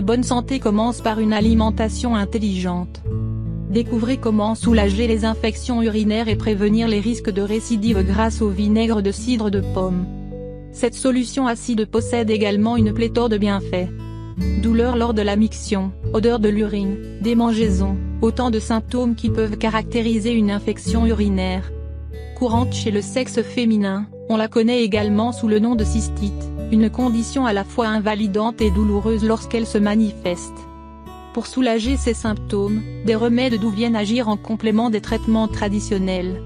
Une bonne santé commence par une alimentation intelligente. Découvrez comment soulager les infections urinaires et prévenir les risques de récidive grâce au vinaigre de cidre de pomme. Cette solution acide possède également une pléthore de bienfaits. Douleur lors de la miction, odeur de l'urine, démangeaison, autant de symptômes qui peuvent caractériser une infection urinaire. Courante chez le sexe féminin, on la connaît également sous le nom de cystite, une condition à la fois invalidante et douloureuse lorsqu'elle se manifeste. Pour soulager ces symptômes, des remèdes doux viennent agir en complément des traitements traditionnels.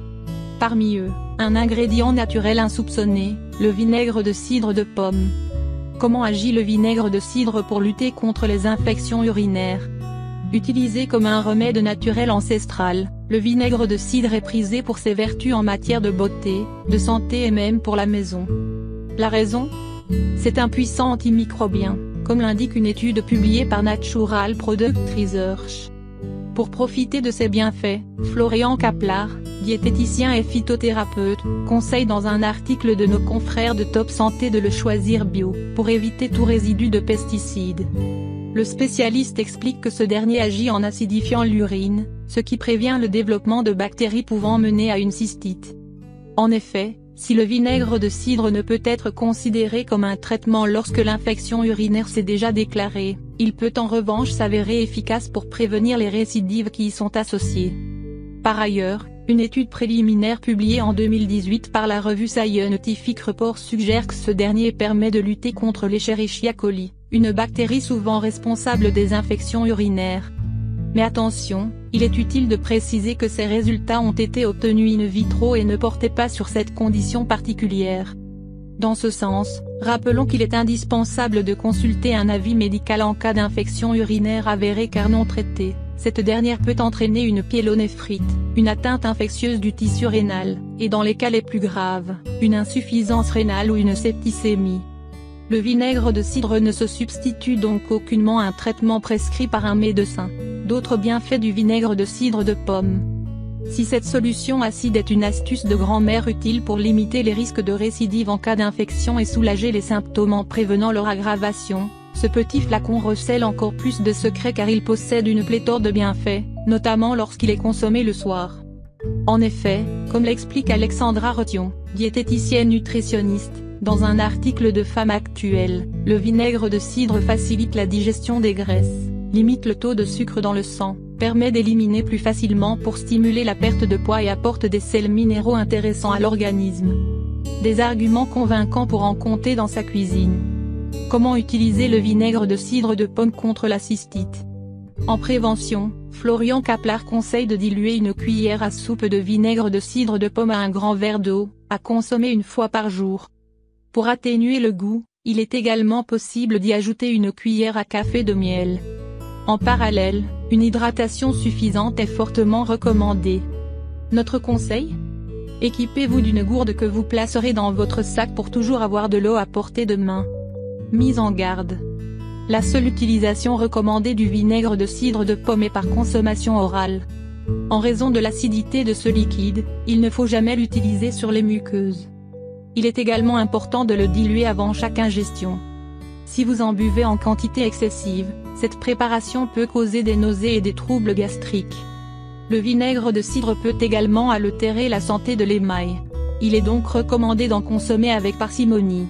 Parmi eux, un ingrédient naturel insoupçonné, le vinaigre de cidre de pomme. Comment agit le vinaigre de cidre pour lutter contre les infections urinaires? Utilisé comme un remède naturel ancestral, le vinaigre de cidre est prisé pour ses vertus en matière de beauté, de santé et même pour la maison. La raison? C'est un puissant antimicrobien, comme l'indique une étude publiée par Natural Product Research. Pour profiter de ces bienfaits, Florian Kaplar, diététicien et phytothérapeute, conseille dans un article de nos confrères de Top Santé de le choisir bio, pour éviter tout résidu de pesticides. Le spécialiste explique que ce dernier agit en acidifiant l'urine, ce qui prévient le développement de bactéries pouvant mener à une cystite. En effet, si le vinaigre de cidre ne peut être considéré comme un traitement lorsque l'infection urinaire s'est déjà déclarée, il peut en revanche s'avérer efficace pour prévenir les récidives qui y sont associées. Par ailleurs, une étude préliminaire publiée en 2018 par la revue Scientific Report suggère que ce dernier permet de lutter contre l'Escherichia coli, une bactérie souvent responsable des infections urinaires. Mais attention, il est utile de préciser que ces résultats ont été obtenus in vitro et ne portaient pas sur cette condition particulière. Dans ce sens, rappelons qu'il est indispensable de consulter un avis médical en cas d'infection urinaire avérée car non traitée. Cette dernière peut entraîner une pyélonéphrite, une atteinte infectieuse du tissu rénal, et dans les cas les plus graves, une insuffisance rénale ou une septicémie. Le vinaigre de cidre ne se substitue donc aucunement à un traitement prescrit par un médecin. D'autres bienfaits du vinaigre de cidre de pomme. Si cette solution acide est une astuce de grand-mère utile pour limiter les risques de récidive en cas d'infection et soulager les symptômes en prévenant leur aggravation, ce petit flacon recèle encore plus de secrets car il possède une pléthore de bienfaits, notamment lorsqu'il est consommé le soir. En effet, comme l'explique Alexandra Rothion, diététicienne nutritionniste, dans un article de Femme Actuelle, le vinaigre de cidre facilite la digestion des graisses, limite le taux de sucre dans le sang, permet d'éliminer plus facilement pour stimuler la perte de poids et apporte des sels minéraux intéressants à l'organisme. Des arguments convaincants pour en compter dans sa cuisine. Comment utiliser le vinaigre de cidre de pomme contre la cystite? En prévention, Florian Kaplar conseille de diluer une cuillère à soupe de vinaigre de cidre de pomme à un grand verre d'eau, à consommer une fois par jour. Pour atténuer le goût, il est également possible d'y ajouter une cuillère à café de miel. En parallèle, une hydratation suffisante est fortement recommandée. Notre conseil? Équipez-vous d'une gourde que vous placerez dans votre sac pour toujours avoir de l'eau à portée de main. Mise en garde. La seule utilisation recommandée du vinaigre de cidre de pomme est par consommation orale. En raison de l'acidité de ce liquide, il ne faut jamais l'utiliser sur les muqueuses. Il est également important de le diluer avant chaque ingestion. Si vous en buvez en quantité excessive, cette préparation peut causer des nausées et des troubles gastriques. Le vinaigre de cidre peut également altérer la santé de l'émail. Il est donc recommandé d'en consommer avec parcimonie.